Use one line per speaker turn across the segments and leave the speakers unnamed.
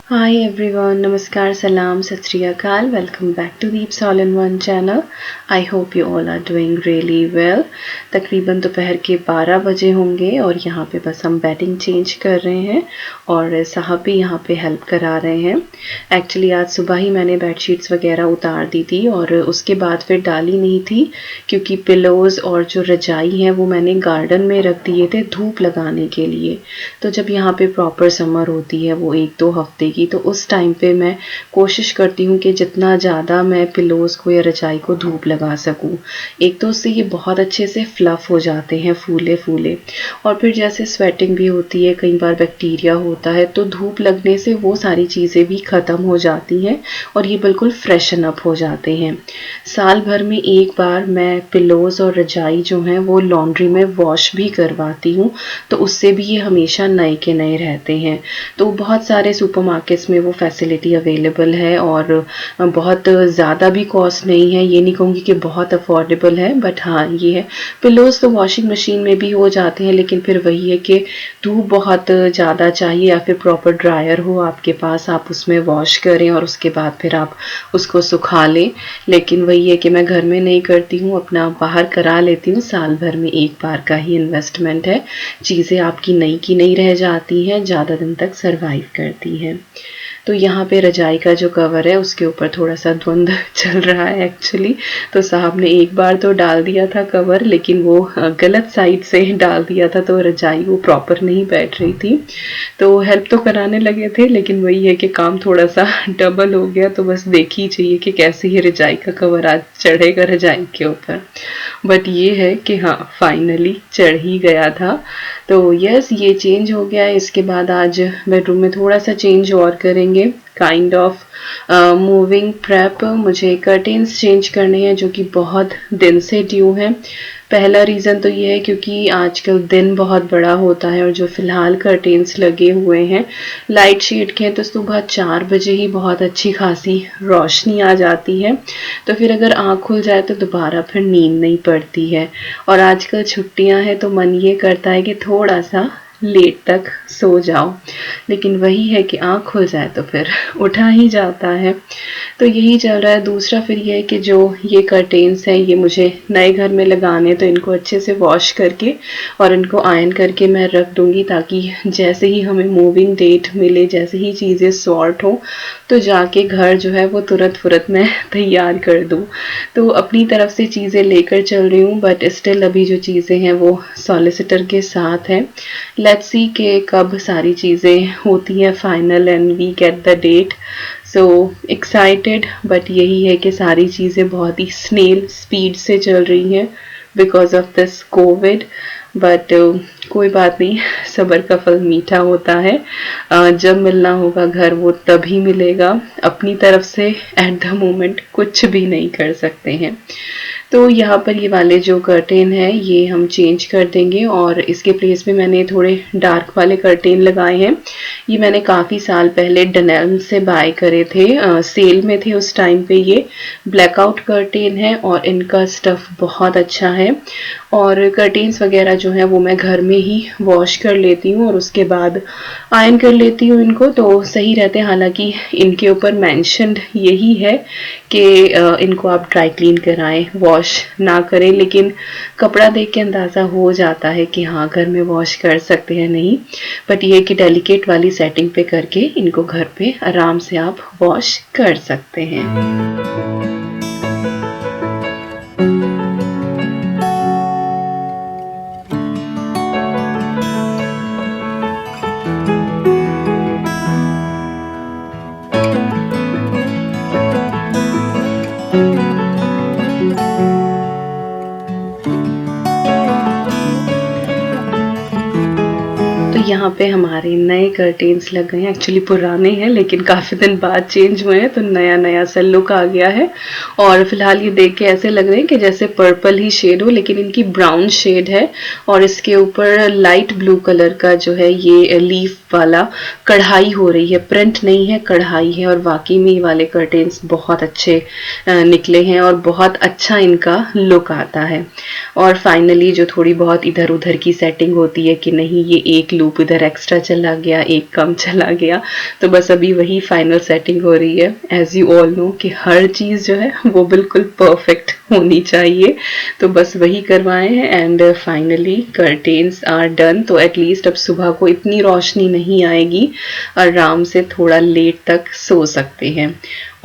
Hi everyone, Namaskar, Salam, Sat Sri Akal. Welcome back to Deep's All in One channel. I hope you all are doing really well. तकरीबन दोपहर के 12 बजे होंगे और यहाँ पे बस हम बेडिंग चेंज कर रहे हैं और साहब भी यहाँ पे हेल्प करा रहे हैं। एक्चुअली आज सुबह ही मैंने बेडशीट्स वगैरह उतार दी थी और उसके बाद फिर डाली नहीं थी क्योंकि पिलोज़ और जो रजाई हैं वो मैंने गार्डन में रख दिए थे धूप लगाने के लिए। तो जब यहाँ पे प्रॉपर समर होती है वो 1-2 हफ्ते की, तो उस टाइम पे मैं कोशिश करती हूँ कि जितना ज़्यादा मैं पिलोज़ को या रजाई को धूप लगा सकूँ। एक तो उससे ये बहुत अच्छे से फ्लफ़ हो जाते हैं फूले फूले, और फिर जैसे स्वेटिंग भी होती है, कई बार बैक्टीरिया होता है, तो धूप लगने से वो सारी चीज़ें भी ख़त्म हो जाती हैं और ये बिल्कुल फ्रेशन अप हो जाते हैं। साल भर में एक बार मैं पिलोज़ और रजाई जो हैं वो लॉन्ड्री में वॉश भी करवाती हूँ, तो उससे भी ये हमेशा नए के नए रहते हैं। तो बहुत सारे सुपरमार्केट्स में वो फैसिलिटी अवेलेबल है और बहुत ज़्यादा भी कॉस्ट नहीं है, ये नहीं कहूँगी कि बहुत अफोर्डेबल है, बट हाँ ये है। पिलोज़ तो वॉशिंग मशीन में भी हो जाते हैं, लेकिन फिर वही है कि धूप बहुत ज़्यादा चाहिए या फिर प्रॉपर ड्रायर हो आपके पास, आप उसमें वॉश करें और उसके बाद फिर आप उसको सुखा लें। लेकिन वही है कि मैं घर में नहीं करती हूँ, अपना बाहर करा लेती हूँ। साल भर में एक बार का ही इन्वेस्टमेंट है, चीज़ें आपकी नई की नई रह जाती हैं, ज़्यादा दिन तक सरवाइव करती हैं। तो यहाँ पे रजाई का जो कवर है उसके ऊपर थोड़ा सा धुंध चल रहा है एक्चुअली, तो साहब ने एक बार तो डाल दिया था कवर, लेकिन वो गलत साइड से डाल दिया था, तो रजाई वो प्रॉपर नहीं बैठ रही थी। तो हेल्प तो कराने लगे थे, लेकिन वही है कि काम थोड़ा सा डबल हो गया। तो बस देख ही चाहिए कि कैसे ये रजाई का कवर आज चढ़ेगा रजाई के ऊपर। बट ये है कि हाँ फाइनली चढ़ ही गया था। तो यस, ये चेंज हो गया है। इसके बाद आज बेडरूम में थोड़ा सा चेंज और करेंगे, काइंड ऑफ मूविंग प्रेप। मुझे कर्टेन्स चेंज करने हैं जो कि बहुत दिन से ड्यू हैं। पहला रीज़न तो ये है क्योंकि आजकल दिन बहुत बड़ा होता है और जो फ़िलहाल कर्टेन्स लगे हुए हैं लाइट शेड के हैं, तो सुबह 4 बजे ही बहुत अच्छी खासी रोशनी आ जाती है, तो फिर अगर आँख खुल जाए तो दोबारा फिर नींद नहीं पड़ती है। और आजकल छुट्टियां हैं तो मन ये करता है कि थोड़ा सा लेट तक सो जाओ, लेकिन वही है कि आँख खुल जाए तो फिर उठा ही जाता है। तो यही चल रहा है। दूसरा फिर ये है कि जो ये कर्टेन्स हैं ये मुझे नए घर में लगाने, तो इनको अच्छे से वॉश करके और इनको आयरन करके मैं रख दूँगी, ताकि जैसे ही हमें मूविंग डेट मिले, जैसे ही चीज़ें सॉर्ट हों, तो जाके घर जो है वो तुरंत फुरत मैं तैयार कर दूँ। तो अपनी तरफ से चीज़ें लेकर चल रही हूँ, बट स्टिल अभी जो चीज़ें हैं वो सॉलिसिटर के साथ हैं। लेट्स सी कि कब सारी चीज़ें होती हैं final and we get the date. So excited, but यही है कि सारी चीज़ें बहुत ही स्नेल स्पीड से चल रही हैं because of this Covid. But कोई बात नहीं, सब्र का फल मीठा होता है। जब मिलना होगा घर वो तभी मिलेगा। अपनी तरफ से एट द मोमेंट कुछ भी नहीं कर सकते हैं। तो यहाँ पर ये वाले जो कर्टेन है ये हम चेंज कर देंगे और इसके प्लेस में मैंने थोड़े डार्क वाले कर्टेन लगाए हैं। ये मैंने काफ़ी साल पहले डनेल से बाय करे थे, सेल में थे उस टाइम पे। ये ब्लैकआउट कर्टेन है और इनका स्टफ़ बहुत अच्छा है। और कर्टेन्स वगैरह जो है वो मैं घर में ही वॉश कर लेती हूँ और उसके बाद आयरन कर लेती हूँ इनको, तो सही रहते हैं। हालांकि इनके ऊपर मेंशन्ड यही है कि इनको आप ड्राई क्लीन कराएं, वॉश ना करें, लेकिन कपड़ा देख के अंदाज़ा हो जाता है कि हाँ घर में वॉश कर सकते हैं नहीं। बट ये कि डेलिकेट वाली सेटिंग पे करके इनको घर पे आराम से आप वॉश कर सकते हैं। यहाँ पे हमारे नए कर्टेन्स लग गए हैं। एक्चुअली पुराने हैं लेकिन काफ़ी दिन बाद चेंज हुए हैं, तो नया नया सा लुक आ गया है। और फिलहाल ये देख के ऐसे लग रहे हैं कि जैसे पर्पल ही शेड हो, लेकिन इनकी ब्राउन शेड है और इसके ऊपर लाइट ब्लू कलर का जो है ये लीफ वाला कढ़ाई हो रही है। प्रिंट नहीं है, कढ़ाई है। और वाकई में ये वाले कर्टेन्स बहुत अच्छे निकले हैं और बहुत अच्छा इनका लुक आता है। और फाइनली जो थोड़ी बहुत इधर उधर की सेटिंग होती है कि नहीं ये एक लूप ट्यूब इधर एक्स्ट्रा चला गया, एक कम चला गया, तो बस अभी वही फाइनल सेटिंग हो रही है। एज यू ऑल नो कि हर चीज़ जो है वो बिल्कुल परफेक्ट होनी चाहिए, तो बस वही करवाए हैं and finally curtains are done. तो एटलीस्ट अब सुबह को इतनी रोशनी नहीं आएगी, आराम से थोड़ा लेट तक सो सकते हैं।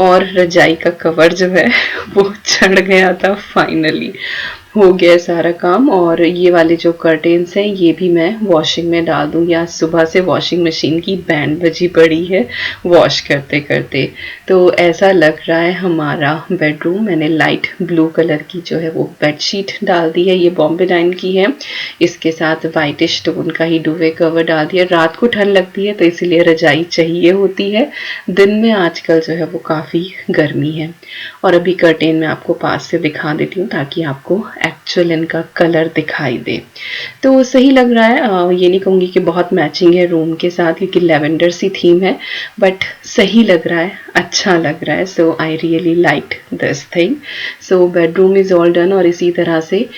और रजाई का कवर जो है वो चढ़ गया था, फाइनली हो गया सारा काम। और ये वाले जो कर्टेन्स हैं ये भी मैं वॉशिंग में डाल दूंगी। आज सुबह से वॉशिंग मशीन की बैंड बजी पड़ी है वॉश करते करते। तो ऐसा लग रहा है हमारा बेडरूम। मैंने लाइट ब्लू कलर की जो है वो बेडशीट डाल दी है, ये बॉम्बे डाइन की है, इसके साथ वाइटिश टोन का ही डुवे कवर डाल दिया। रात को ठंड लगती है तो इसीलिए रजाई चाहिए होती है, दिन में आजकल जो है वो काफ़ी गर्मी है। और अभी कर्टेन मैं आपको पास से दिखा देती हूँ ताकि आपको एक्चुअल इनका कलर दिखाई दे। तो सही लग रहा है, ये नहीं कहूँगी कि बहुत मैचिंग है रूम के साथ क्योंकि लेवेंडर सी थीम है, बट सही लग रहा है, अच्छा लग रहा है। So I really like this thing. So bedroom is all done और इसी तरह से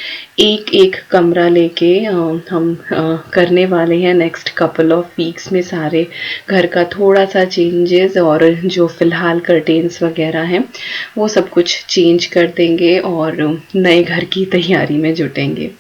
एक एक कमरा लेके हम करने वाले हैं नेक्स्ट कपल ऑफ वीक्स में सारे घर का थोड़ा सा चेंजेस, और जो फ़िलहाल कर्टेन्स वगैरह हैं वो सब कुछ चेंज कर देंगे और नए घर की तैयारी में जुटेंगे।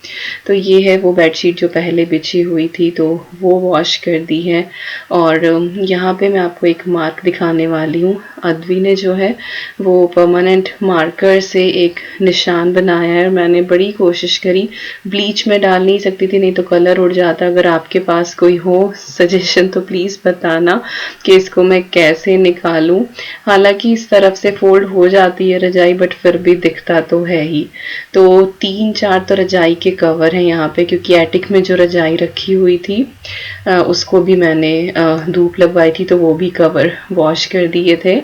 तो ये है वो बेडशीट जो पहले बिछी हुई थी, तो वो वॉश कर दी है। और यहाँ पे मैं आपको एक मार्क दिखाने वाली हूँ। अद्वी ने जो है वो परमानेंट मार्कर से एक निशान बनाया है। मैंने बड़ी कोशिश करी, ब्लीच में डाल नहीं सकती थी, नहीं तो कलर उड़ जाता। अगर आपके पास कोई हो सजेशन तो प्लीज़ बताना कि इसको मैं कैसे निकालूं। हालांकि इस तरफ से फोल्ड हो जाती है रजाई, बट फिर भी दिखता तो है ही। तो 3-4 तो रजाई के कवर हैं यहाँ पे, क्योंकि एटिक में जो रजाई रखी हुई थी उसको भी मैंने धूप लगवाई थी, तो वो भी कवर वॉश कर दिए थे।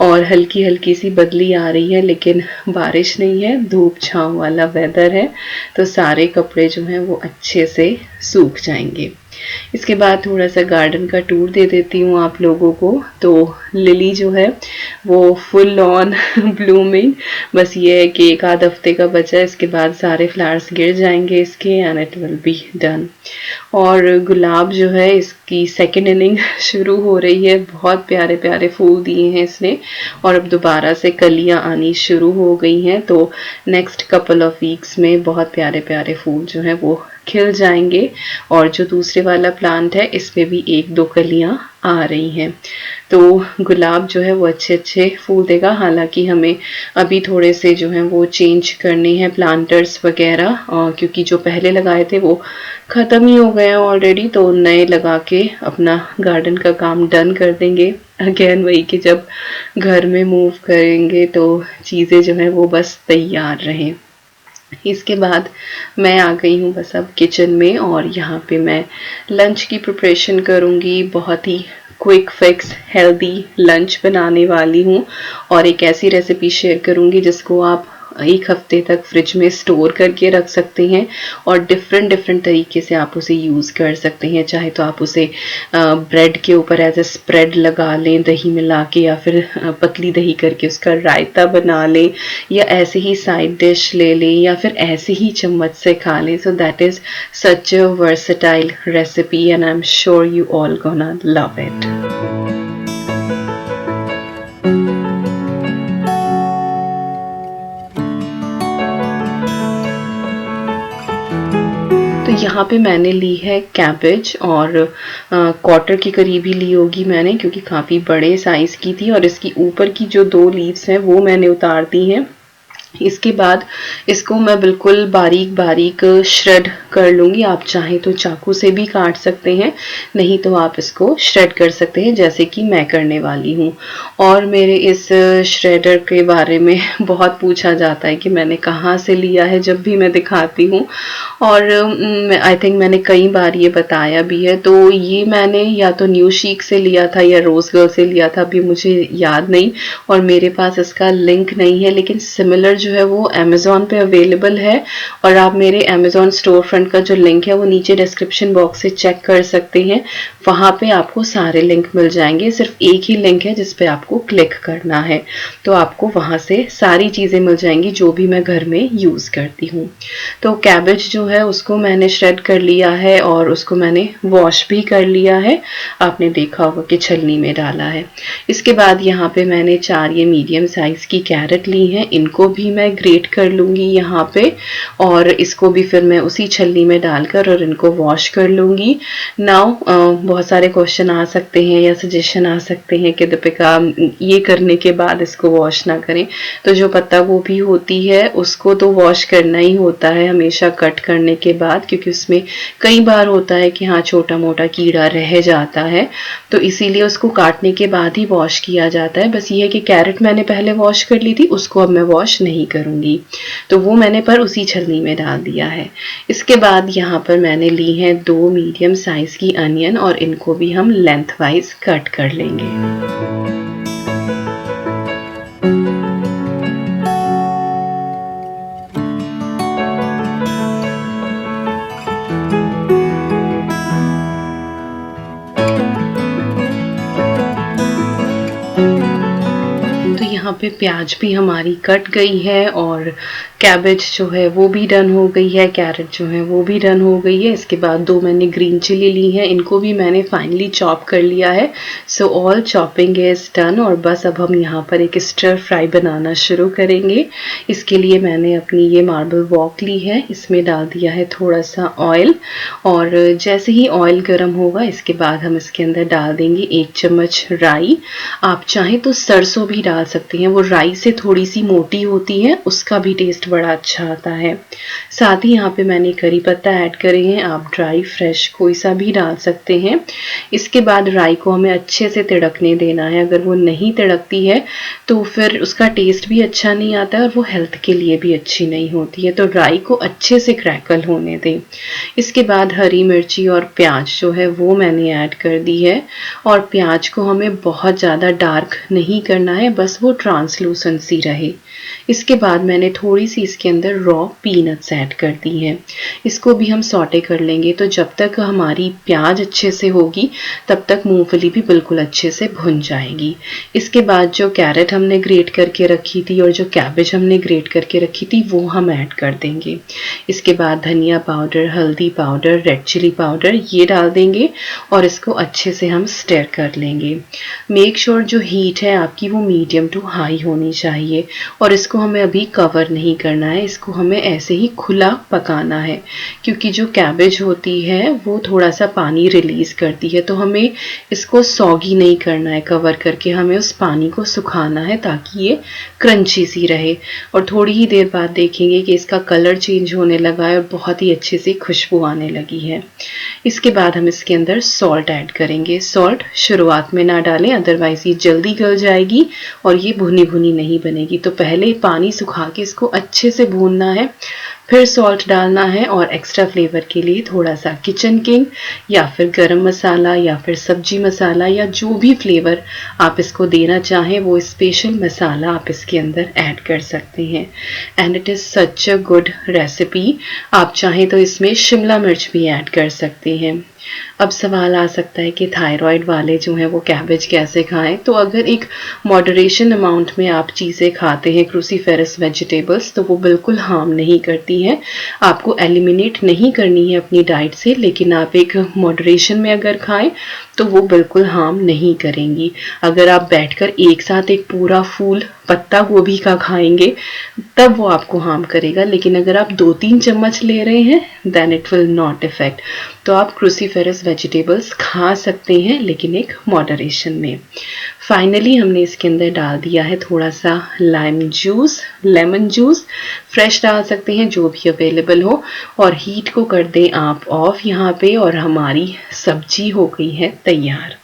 और हल्की हल्की सी बदली आ रही है, लेकिन बारिश नहीं है, धूप छांव वाला वेदर है, तो सारे कपड़े जो हैं वो अच्छे से सूख जाएंगे। इसके बाद थोड़ा सा गार्डन का टूर दे देती हूँ आप लोगों को। तो लिली जो है वो फुल ऑन ब्लूमिंग, बस ये है कि एक आध हफ्ते का बचा है, इसके बाद सारे फ्लावर्स गिर जाएंगे इसके and it will be done. और गुलाब जो है इसकी सेकेंड इनिंग शुरू हो रही है, बहुत प्यारे प्यारे फूल दिए हैं इसने और अब दोबारा से कलियां आनी शुरू हो गई हैं। तो नेक्स्ट कपल ऑफ वीक्स में बहुत प्यारे प्यारे फूल जो हैं वो खिल जाएंगे। और जो दूसरे वाला प्लांट है इसमें भी 1-2 कलियां आ रही हैं। तो गुलाब जो है वो अच्छे अच्छे फूल देगा। हालांकि हमें अभी थोड़े से जो हैं वो चेंज करने हैं प्लांटर्स वगैरह, क्योंकि जो पहले लगाए थे वो ख़त्म ही हो गए हैं ऑलरेडी, तो नए लगा के अपना गार्डन का काम डन कर देंगे। अगेन वही कि जब घर में मूव करेंगे तो चीज़ें जो हैं वो बस तैयार रहें। इसके बाद मैं आ गई हूँ बस अब किचन में और यहाँ पे मैं लंच की प्रिपरेशन करूँगी। बहुत ही क्विक फिक्स हेल्दी लंच बनाने वाली हूँ और एक ऐसी रेसिपी शेयर करूँगी जिसको आप 1 हफ्ते तक फ्रिज में स्टोर करके रख सकते हैं और डिफरेंट तरीके से आप उसे यूज़ कर सकते हैं। चाहे तो आप उसे ब्रेड के ऊपर एज ए स्प्रेड लगा लें दही मिला के, या फिर पतली दही करके उसका रायता बना लें, या ऐसे ही साइड डिश ले लें, या फिर ऐसे ही चम्मच से खा लें। So that is such a versatile recipe and I am sure you all gonna love it. तो यहाँ पे मैंने ली है कैबेज और क्वार्टर के करीब ही ली होगी मैंने, क्योंकि काफ़ी बड़े साइज़ की थी। और इसकी ऊपर की जो 2 लीव्स हैं वो मैंने उतार दी हैं। इसके बाद इसको मैं बिल्कुल बारीक बारीक श्रेड कर लूँगी। आप चाहें तो चाकू से भी काट सकते हैं, नहीं तो आप इसको श्रेड कर सकते हैं जैसे कि मैं करने वाली हूँ। और मेरे इस श्रेडर के बारे में बहुत पूछा जाता है कि मैंने कहाँ से लिया है जब भी मैं दिखाती हूँ, और आई थिंक मैंने कई बार ये बताया भी है। तो ये मैंने या तो न्यू शीक से लिया था या रोज़ गर्ल से लिया था, अभी मुझे याद नहीं और मेरे पास इसका लिंक नहीं है, लेकिन सिमिलर जो है वो अमेज़ॉन पे अवेलेबल है और आप मेरे अमेज़ॉन स्टोर फ्रंट का जो लिंक है वो नीचे डिस्क्रिप्शन बॉक्स से चेक कर सकते हैं। वहाँ पे आपको सारे लिंक मिल जाएंगे, सिर्फ एक ही लिंक है जिस पे आपको क्लिक करना है, तो आपको वहाँ से सारी चीज़ें मिल जाएंगी जो भी मैं घर में यूज़ करती हूँ। तो कैबेज जो है उसको मैंने श्रेड कर लिया है और उसको मैंने वॉश भी कर लिया है, आपने देखा होगा कि छलनी में डाला है। इसके बाद यहाँ पे मैंने 4 ये मीडियम साइज की कैरेट ली हैं, इनको भी मैं ग्रेट कर लूँगी यहाँ पे और इसको भी फिर मैं उसी छलनी में डालकर और इनको वॉश कर लूँगी। नाउ बहुत सारे क्वेश्चन आ सकते हैं या सजेशन आ सकते हैं कि दीपिका ये करने के बाद इसको वॉश ना करें, तो जो पत्ता गोभी होती है उसको तो वॉश करना ही होता है हमेशा कट करने के बाद, क्योंकि उसमें कई बार होता है कि हाँ छोटा मोटा कीड़ा रह जाता है, तो इसीलिए उसको काटने के बाद ही वॉश किया जाता है। बस ये है कि कैरेट मैंने पहले वॉश कर ली थी, उसको अब मैं वॉश नहीं करूँगी, तो वो मैंने पर उसी छलनी में डाल दिया है। इसके बाद यहाँ पर मैंने ली हैं 2 मीडियम साइज़ की अनियन और इनको भी हम लेंथ वाइज कट कर लेंगे। तो यहाँ पे प्याज भी हमारी कट गई है और कैबेज जो है वो भी डन हो गई है, कैरेट जो है वो भी डन हो गई है। इसके बाद 2 मैंने ग्रीन चिली ली हैं, इनको भी मैंने फाइनली चॉप कर लिया है। So all chopping is done और बस अब हम यहाँ पर एक स्टर फ्राई बनाना शुरू करेंगे। इसके लिए मैंने अपनी ये मार्बल वॉक ली है, इसमें डाल दिया है थोड़ा सा ऑयल और जैसे ही ऑयल गर्म होगा इसके बाद हम इसके अंदर डाल देंगे 1 चम्मच राई। आप चाहें तो सरसों भी डाल सकते हैं, वो राई से थोड़ी सी मोटी होती है, उसका भी टेस्ट बड़ा अच्छा आता है। साथ ही यहाँ पे मैंने करी पत्ता ऐड करे हैं, आप ड्राई फ्रेश कोई सा भी डाल सकते हैं। इसके बाद राई को हमें अच्छे से तिड़कने देना है, अगर वो नहीं तिड़कती है तो फिर उसका टेस्ट भी अच्छा नहीं आता है और वो हेल्थ के लिए भी अच्छी नहीं होती है, तो राई को अच्छे से क्रैकल होने दें। इसके बाद हरी मिर्ची और प्याज जो है वो मैंने ऐड कर दी है और प्याज को हमें बहुत ज़्यादा डार्क नहीं करना है, बस वो ट्रांसलूसेंसी रहे। इसके बाद मैंने थोड़ी सी इसके अंदर रॉ पीनट्स ऐड कर दी हैं, इसको भी हम सॉटे कर लेंगे। तो जब तक हमारी प्याज अच्छे से होगी तब तक मूंगफली भी बिल्कुल अच्छे से भुन जाएगी। इसके बाद जो कैरेट हमने ग्रेट करके रखी थी और जो कैबेज हमने ग्रेट करके रखी थी वो हम ऐड कर देंगे। इसके बाद धनिया पाउडर, हल्दी पाउडर, रेड चिली पाउडर ये डाल देंगे और इसको अच्छे से हम स्टर कर लेंगे। मेक श्योर जो हीट है आपकी वो मीडियम टू हाई होनी चाहिए और इसको हमें अभी कवर नहीं करना है, इसको हमें ऐसे ही खुला पकाना है, क्योंकि जो कैबेज होती है वो थोड़ा सा पानी रिलीज करती है, तो हमें इसको सॉगी नहीं करना है कवर करके, हमें उस पानी को सुखाना है ताकि ये क्रंची सी रहे। और थोड़ी ही देर बाद देखेंगे कि इसका कलर चेंज होने लगा है और बहुत ही अच्छे से खुशबू आने लगी है। इसके बाद हम इसके अंदर सॉल्ट ऐड करेंगे। सॉल्ट शुरुआत में ना डालें, अदरवाइज ये जल्दी गल जाएगी और ये भुनी भुनी नहीं बनेगी, तो पहले पानी सुखा के इसको अच्छे से भूनना है, फिर सॉल्ट डालना है और एक्स्ट्रा फ्लेवर के लिए थोड़ा सा किचन किंग या फिर गरम मसाला या फिर सब्जी मसाला या जो भी फ्लेवर आप इसको देना चाहें वो स्पेशल मसाला आप इसके अंदर ऐड कर सकते हैं। And it is such a good recipe. आप चाहें तो इसमें शिमला मिर्च भी ऐड कर सकते हैं। अब सवाल आ सकता है कि थायराइड वाले जो हैं वो कैबेज कैसे खाएं, तो अगर एक मॉडरेशन अमाउंट में आप चीज़ें खाते हैं क्रूसीफेरस वेजिटेबल्स तो वो बिल्कुल हार्म नहीं करती हैं। आपको एलिमिनेट नहीं करनी है अपनी डाइट से, लेकिन आप एक मॉडरेशन में अगर खाएं तो वो बिल्कुल हार्म नहीं करेंगी। अगर आप बैठकर एक साथ एक पूरा फूल पत्ता गोभी का खाएंगे तब वो आपको हार्म करेगा, लेकिन अगर आप 2-3 चम्मच ले रहे हैं then it will not effect. तो आप क्रूसीफेरस वेजिटेबल्स खा सकते हैं लेकिन एक मॉडरेशन में। फाइनली हमने इसके अंदर डाल दिया है थोड़ा सा लेमन जूस, फ्रेश डाल सकते हैं जो भी अवेलेबल हो, और हीट को कर दें आप ऑफ यहाँ पे और हमारी सब्जी हो गई है तैयार।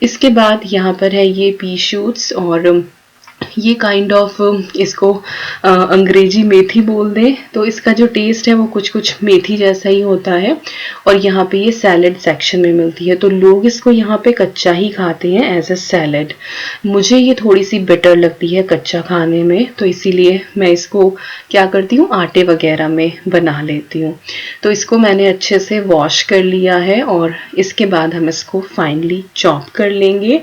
इसके बाद यहाँ पर है ये पी शूट्स और ये काइंड ऑफ इसको अंग्रेजी मेथी बोल दें तो इसका जो टेस्ट है वो कुछ कुछ मेथी जैसा ही होता है। और यहाँ पे ये सैलेड सेक्शन में मिलती है, तो लोग इसको यहाँ पे कच्चा ही खाते हैं एज अ सैलेड। मुझे ये थोड़ी सी बिटर लगती है कच्चा खाने में, तो इसीलिए मैं इसको क्या करती हूँ, आटे वगैरह में बना लेती हूँ। तो इसको मैंने अच्छे से वॉश कर लिया है और इसके बाद हम इसको फाइनली चॉप कर लेंगे।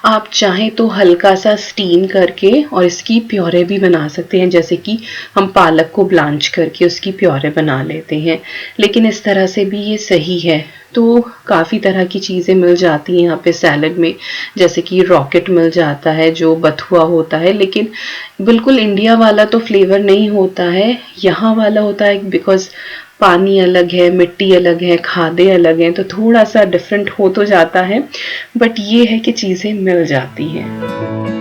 आप चाहें तो हल्का सा स्टीम करके और इसकी प्योरे भी बना सकते हैं, जैसे कि हम पालक को ब्लांच करके उसकी प्योरे बना लेते हैं, लेकिन इस तरह से भी ये सही है। तो काफ़ी तरह की चीज़ें मिल जाती हैं यहाँ पे सैलड में, जैसे कि रॉकेट मिल जाता है जो बथुआ होता है, लेकिन बिल्कुल इंडिया वाला तो फ्लेवर नहीं होता है, यहाँ वाला होता है बिकॉज पानी अलग है, मिट्टी अलग है, खादे अलग हैं, तो थोड़ा सा डिफरेंट हो तो जाता है, बट ये है कि चीज़ें मिल जाती हैं।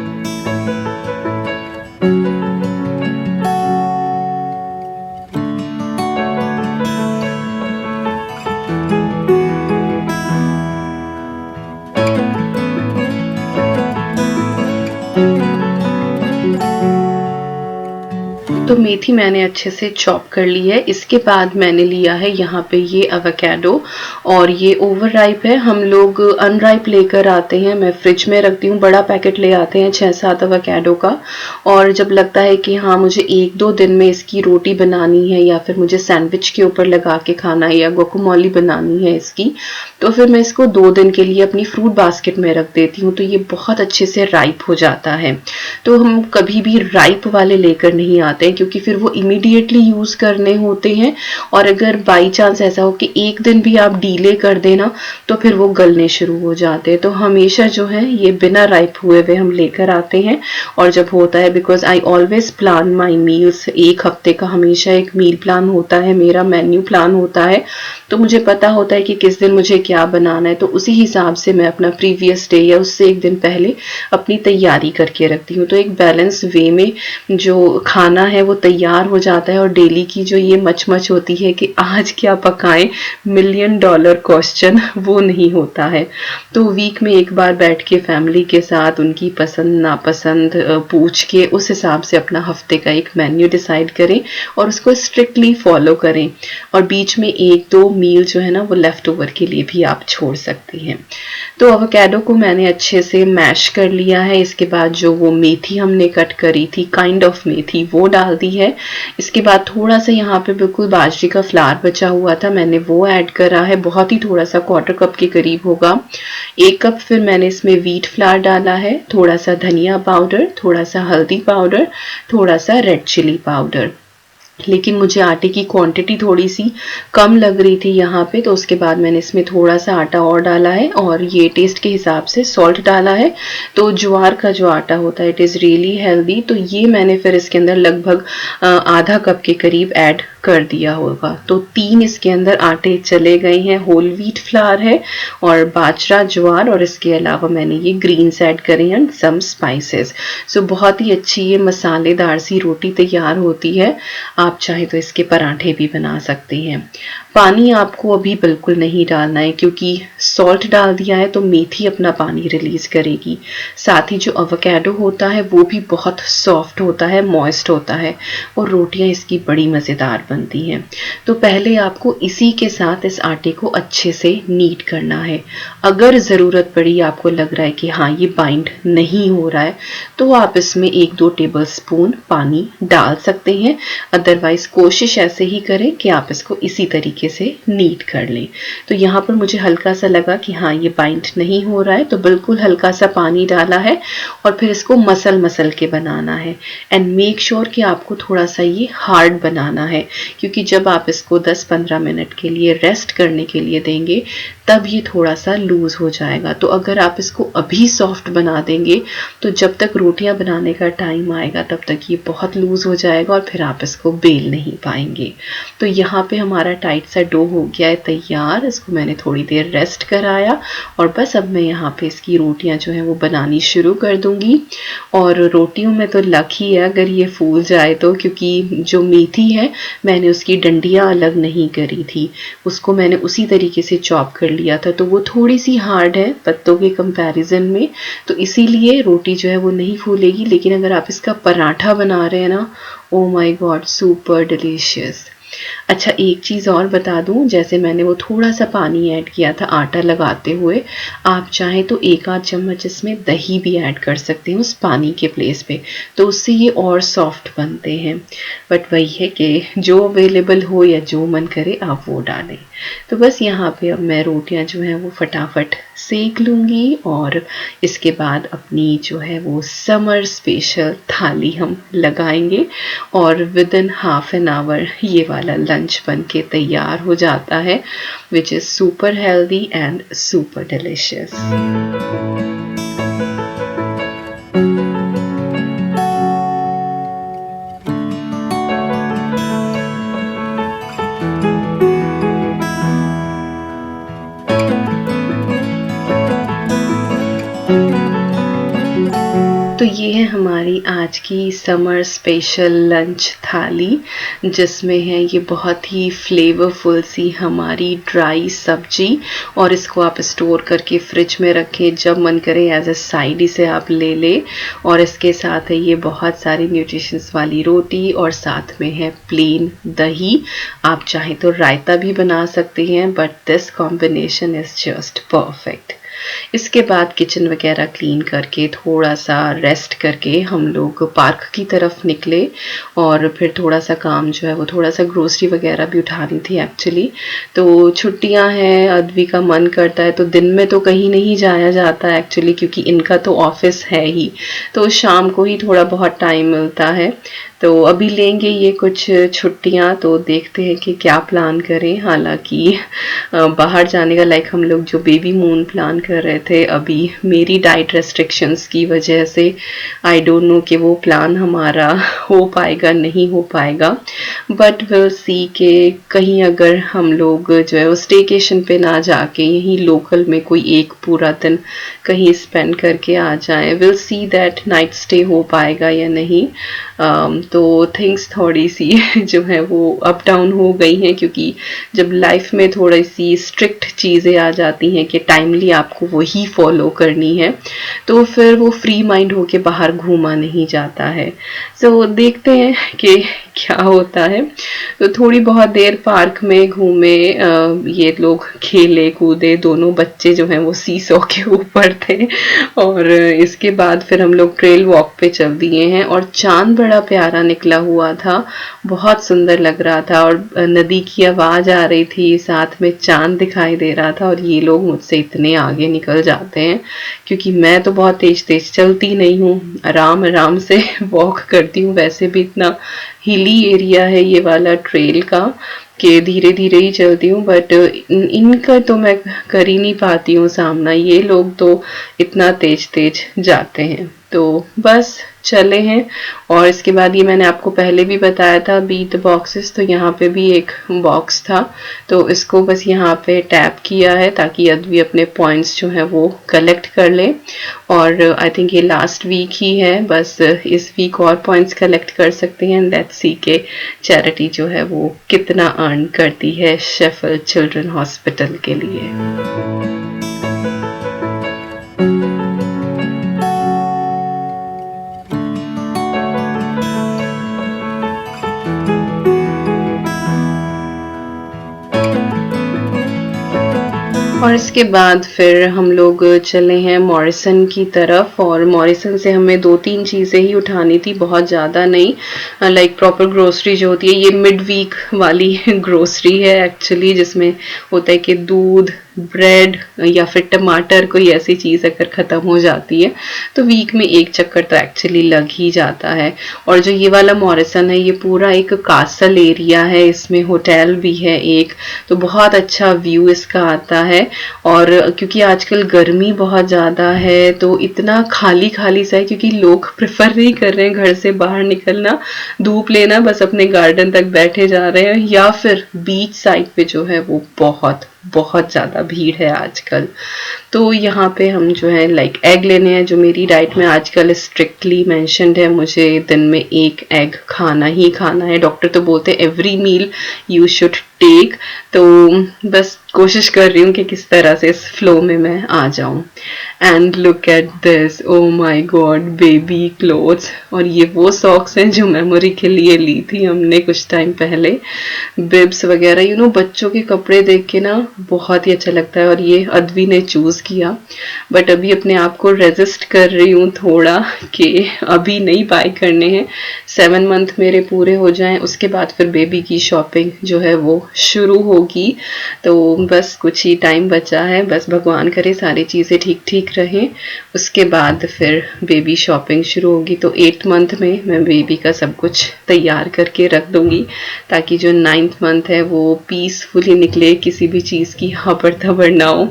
तो मेथी मैंने अच्छे से चॉप कर ली है। इसके बाद मैंने लिया है यहाँ पे ये एवोकाडो, और ये ओवर राइप है। हम लोग अनराइप लेकर आते हैं, मैं फ्रिज में रखती हूँ, बड़ा पैकेट ले आते हैं 6-7 एवोकाडो का। और जब लगता है कि हाँ मुझे 1-2 दिन में इसकी रोटी बनानी है या फिर मुझे सैंडविच के ऊपर लगा के खाना है या गुआकामोली बनानी है इसकी, तो फिर मैं इसको 2 दिन के लिए अपनी फ्रूट बास्केट में रख देती हूँ, तो ये बहुत अच्छे से राइप हो जाता है। तो हम कभी भी राइप वाले लेकर नहीं आते क्योंकि फिर वो इमीडिएटली यूज करने होते हैं, और अगर बाई चांस ऐसा हो कि एक दिन भी आप डीले कर देना तो फिर वो गलने शुरू हो जाते हैं। तो हमेशा जो है ये बिना राइप हुए हुए हम लेकर आते हैं। और जब होता है, because I always plan my meals, 1 हफ्ते का हमेशा एक मील प्लान होता है, मेरा मेन्यू प्लान होता है, तो मुझे पता होता है कि किस दिन मुझे क्या बनाना है, तो उसी हिसाब से मैं अपना प्रीवियस डे या उससे 1 दिन पहले अपनी तैयारी करके रखती हूँ। तो एक बैलेंस वे में जो खाना है वो तैयार हो जाता है, और डेली की जो ये मचमच होती है कि आज क्या पकाएं, $1,000,000 क्वेश्चन, वो नहीं होता है। तो वीक में एक बार बैठ के फैमिली के साथ उनकी पसंद नापसंद पूछ के उस हिसाब से अपना हफ्ते का एक मेन्यू डिसाइड करें और उसको स्ट्रिक्टली फॉलो करें। और बीच में 1-2 मील जो है ना वो लेफ्ट ओवर के लिए भी आप छोड़ सकती हैं। तो एवोकाडो को मैंने अच्छे से मैश कर लिया है। इसके बाद जो वो मेथी हमने कट करी थी, काइंड ऑफ मेथी, वो डाल दी है। इसके बाद थोड़ा सा यहाँ पे बिल्कुल बाजरे का फ्लावर बचा हुआ था, मैंने वो ऐड करा है, बहुत ही थोड़ा सा, 1/4 कप के करीब होगा। 1 कप फिर मैंने इसमें व्हीट फ्लावर डाला है, थोड़ा सा धनिया पाउडर, थोड़ा सा हल्दी पाउडर, थोड़ा सा रेड चिली पाउडर। लेकिन मुझे आटे की क्वांटिटी थोड़ी सी कम लग रही थी यहाँ पे, तो उसके बाद मैंने इसमें थोड़ा सा आटा और डाला है, और ये टेस्ट के हिसाब से सॉल्ट डाला है। तो ज्वार का जो आटा होता है, इट इज़ रियली हेल्दी, तो ये मैंने फिर इसके अंदर लगभग आधा कप के करीब ऐड कर दिया होगा। तो 3 इसके अंदर आटे चले गए हैं। होल व्हीट फ्लावर है और बाजरा, ज्वार, और इसके अलावा मैंने ये ग्रीन्स ऐड करे हैं, सम स्पाइसेस। सो बहुत ही अच्छी ये मसालेदार सी रोटी तैयार होती है। आप चाहे तो इसके पराठे भी बना सकते हैं। पानी आपको अभी बिल्कुल नहीं डालना है, क्योंकि सॉल्ट डाल दिया है तो मेथी अपना पानी रिलीज करेगी। साथ ही जो एवोकाडो होता है वो भी बहुत सॉफ्ट होता है, मॉइस्ट होता है, और रोटियां इसकी बड़ी मज़ेदार बनती हैं। तो पहले आपको इसी के साथ इस आटे को अच्छे से नीट करना है। अगर ज़रूरत पड़ी, आपको लग रहा है कि हाँ ये बाइंड नहीं हो रहा है, तो आप इसमें 1-2 टेबल स्पून पानी डाल सकते हैं। अदरवाइज कोशिश ऐसे ही करें कि आप इसको इसी तरीके से नीट कर लें। तो यहाँ पर मुझे हल्का सा लगा कि हाँ ये बाइंड नहीं हो रहा है, तो बिल्कुल हल्का सा पानी डाला है, और फिर इसको मसल के बनाना है। एंड मेक श्योर कि आपको थोड़ा सा ये हार्ड बनाना है, क्योंकि जब आप इसको 10-15 मिनट के लिए रेस्ट करने के लिए देंगे तब ये थोड़ा सा लूज हो जाएगा। तो अगर आप इसको अभी सॉफ्ट बना देंगे तो जब तक रोटियां बनाने का टाइम आएगा तब तक ये बहुत लूज हो जाएगा और फिर आप इसको बेल नहीं पाएंगे। तो यहाँ पे हमारा टाइट सा डो हो गया है तैयार। इसको मैंने थोड़ी देर रेस्ट कराया, और बस अब मैं यहाँ पे इसकी रोटियां जो है वो बनानी शुरू कर दूंगी। और रोटियों में तो लक ही है अगर ये फूल जाए तो, क्योंकि जो मेथी है मैंने उसकी डंडियां अलग नहीं करी थी, उसको मैंने उसी तरीके से चॉप कर लिया था, तो वो थोड़ी सी हार्ड है पत्तों के कंपैरिजन में, तो इसीलिए रोटी जो है वो नहीं फूलेगी। लेकिन अगर आप इसका पराठा बना रहे हैं ना, oh my God, super delicious. अच्छा, एक चीज़ और बता दूं, जैसे मैंने वो थोड़ा सा पानी ऐड किया था आटा लगाते हुए, आप चाहें तो 1 आध चम्मच इसमें दही भी ऐड कर सकते हैं उस पानी के प्लेस पे, तो उससे ये और सॉफ्ट बनते हैं। बट वही है कि जो अवेलेबल हो या जो मन करे आप वो डालें। तो बस यहाँ पे अब मैं रोटियां जो हैं वो फटाफट सेक लूँगी और इसके बाद अपनी जो है वो समर स्पेशल थाली हम लगाएंगे और with in half an hour ये वाला लंच बन के तैयार हो जाता है, which is super healthy and super delicious. तो ये है हमारी आज की समर स्पेशल लंच थाली, जिसमें है ये बहुत ही फ्लेवरफुल सी हमारी ड्राई सब्जी, और इसको आप स्टोर करके फ्रिज में रखें, जब मन करे एज अ साइड इसे आप ले लें। और इसके साथ है ये बहुत सारी न्यूट्रिशंस वाली रोटी और साथ में है प्लेन दही। आप चाहें तो रायता भी बना सकते हैं, but this combination is just perfect. इसके बाद किचन वगैरह क्लीन करके थोड़ा सा रेस्ट करके हम लोग पार्क की तरफ निकले, और फिर थोड़ा सा काम जो है वो थोड़ा सा ग्रोसरी वगैरह भी उठानी थी एक्चुअली। तो छुट्टियां हैं, अद्वी का मन करता है, तो दिन में तो कहीं नहीं जाया जाता एक्चुअली, क्योंकि इनका तो ऑफिस है ही, तो शाम को ही थोड़ा बहुत टाइम मिलता है। तो अभी लेंगे ये कुछ छुट्टियां, तो देखते हैं कि क्या प्लान करें। हालांकि बाहर जाने का हम लोग जो बेबी मून प्लान कर रहे थे, अभी मेरी डाइट रेस्ट्रिक्शंस की वजह से आई डोंट नो कि वो प्लान हमारा हो पाएगा नहीं हो पाएगा, बट विल सी के कहीं अगर हम लोग जो है वो स्टेकेशन पे ना जाके यहीं लोकल में कोई एक पूरा दिन कहीं स्पेंड करके आ जाएं, will see that night stay हो पाएगा या नहीं। तो थिंग्स थोड़ी सी जो है वो अप डाउन हो गई हैं, क्योंकि जब लाइफ में थोड़ी सी स्ट्रिक्ट चीज़ें आ जाती हैं कि टाइमली आपको वही फॉलो करनी है, तो फिर वो फ्री माइंड होके बाहर घूमा नहीं जाता है। सो देखते हैं कि क्या होता है। तो थोड़ी बहुत देर पार्क में घूमे, ये लोग खेले कूदे, दोनों बच्चे जो हैं वो सीसॉ के ऊपर थे, और इसके बाद फिर हम लोग ट्रेल वॉक पे चल दिए हैं। और चांद बड़ा प्यारा निकला हुआ था, बहुत सुंदर लग रहा था, और नदी की आवाज आ रही थी, साथ में चांद दिखाई दे रहा था। और ये लोग मुझसे इतने आगे निकल जाते हैं, क्योंकि मैं तो बहुत तेज तेज चलती नहीं हूँ, आराम आराम से वॉक करती हूँ। वैसे भी इतना हिली एरिया है ये वाला ट्रेल का कि धीरे धीरे ही चलती हूँ, बट इनका तो मैं कर ही नहीं पाती हूँ सामना। ये लोग तो इतना तेज तेज जाते हैं। तो बस चले हैं। और इसके बाद ये मैंने आपको पहले भी बताया था बीट बॉक्सेस, तो यहाँ पे भी एक बॉक्स था, तो इसको बस यहाँ पे टैप किया है ताकि अद्वी अपने पॉइंट्स जो है वो कलेक्ट कर ले। और आई थिंक ये लास्ट वीक ही है, बस इस वीक और पॉइंट्स कलेक्ट कर सकते हैं। लेट्स सी के चैरिटी जो है वो कितना अर्न करती है शेफिल्ड चिल्ड्रन हॉस्पिटल के लिए। और इसके बाद फिर हम लोग चले हैं मॉरिसन की तरफ, और मॉरिसन से हमें 2-3 चीज़ें ही उठानी थी, बहुत ज़्यादा नहीं। लाइक प्रॉपर ग्रोसरी जो होती है, ये मिड वीक वाली ग्रोसरी है एक्चुअली, जिसमें होता है कि दूध, ब्रेड या फिर टमाटर, कोई ऐसी चीज़ अगर ख़त्म हो जाती है तो वीक में एक चक्कर तो एक्चुअली लग ही जाता है। और जो ये वाला मॉरिसन है, ये पूरा एक कासल एरिया है, इसमें होटल भी है एक, तो बहुत अच्छा व्यू इसका आता है। और क्योंकि आजकल गर्मी बहुत ज़्यादा है, तो इतना खाली खाली सा है, क्योंकि लोग प्रेफर नहीं कर रहे हैं घर से बाहर निकलना, धूप लेना, बस अपने गार्डन तक बैठे जा रहे हैं, या फिर बीच साइड पे जो है वो बहुत बहुत ज़्यादा भीड़ है आजकल। तो यहाँ पे हम जो है लाइक एग लेने हैं, जो मेरी डाइट में आजकल स्ट्रिक्टली मेंशन्ड है, मुझे दिन में 1 एग खाना ही खाना है। डॉक्टर तो बोलते हैं every meal you should take, तो बस कोशिश कर रही हूँ कि किस तरह से इस फ्लो में मैं आ जाऊँ। And look at this, oh my God, baby clothes. और ये वो सॉक्स हैं जो मेमोरी के लिए ली थी हमने कुछ टाइम पहले। बिब्स वगैरह, यू नो, बच्चों के कपड़े देख के ना बहुत ही अच्छा लगता है, और ये अद्वी ने चूज़ किया। बट अभी अपने आप को रेजिस्ट कर रही हूँ थोड़ा कि अभी नहीं बाय करने हैं, 7 मंथ मेरे पूरे हो जाएं, उसके बाद फिर बेबी की शॉपिंग जो है वो शुरू होगी। तो बस कुछ ही टाइम बचा है, बस भगवान करे सारी चीज़ें ठीक ठीक रहें, उसके बाद फिर बेबी शॉपिंग शुरू होगी। तो 8 मंथ में मैं बेबी का सब कुछ तैयार करके रख दूंगी, ताकि जो 9th मंथ है वो पीसफुली निकले, किसी भी चीज़ की हबड़ थबड़ ना हो,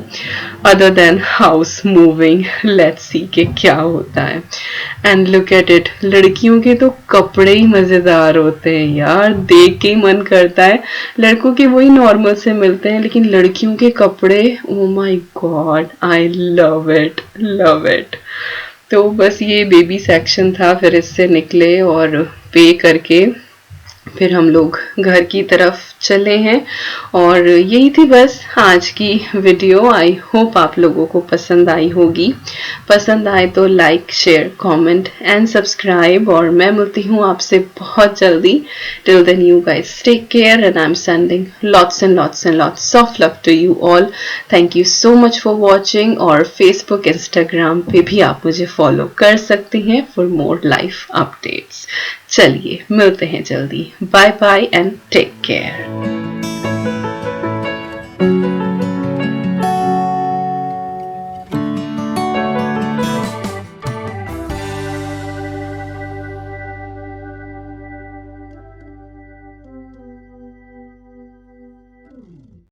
other than house moving. Let's see के क्या होता है। एंड लुक एट इट, लड़कियों के तो कपड़े ही मज़ेदार होते हैं यार, देख के ही मन करता है। लड़कों के वही नॉर्मल से मिलते हैं, लेकिन लड़कियों के कपड़े, oh my God, I love it, love it. तो बस ये बेबी सेक्शन था, फिर इससे निकले और पे करके फिर हम लोग घर की तरफ चले हैं। और यही थी बस आज की वीडियो। आई होप आप लोगों को पसंद आई होगी। पसंद आए तो like, share, comment and subscribe, और मैं मिलती हूँ आपसे बहुत जल्दी। Till then you guys take care, and I am sending lots and lots and lots of love to you all. Thank you so much for watching. और Facebook, Instagram पे भी आप मुझे फॉलो कर सकते हैं फॉर मोर लाइफ अपडेट्स। चलिए मिलते हैं जल्दी। Bye bye and take care.